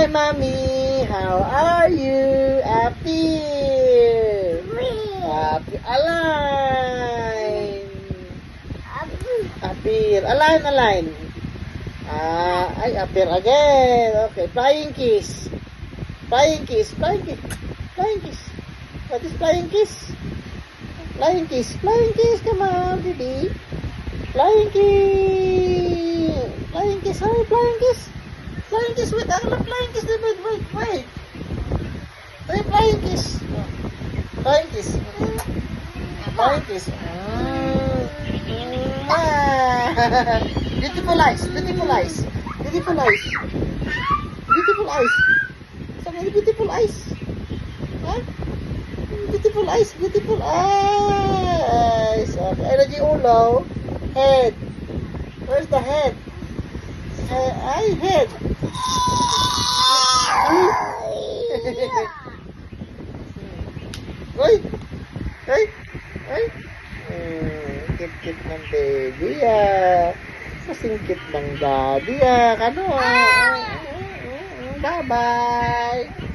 mommy. How are you? Appear. Appear. Align. Appear. Align. Ay, appear again. Okay, flying kiss. Flying kiss. What is flying kiss? Flying kiss. Come on, baby. Flying kiss. Flying kiss. Hurry, flying kiss. Flying kiss. Wait, I'm not flying kiss. Wait. Wait, flying kiss. Flying kiss. Flying kiss. Beautiful eyes. Somebody beautiful eyes. Huh? Beautiful eyes. Okay, ano yung ulo? Head. Where's the head? Head. Ay. Kit ng baby Kasing-kit ng daddy Bye-bye.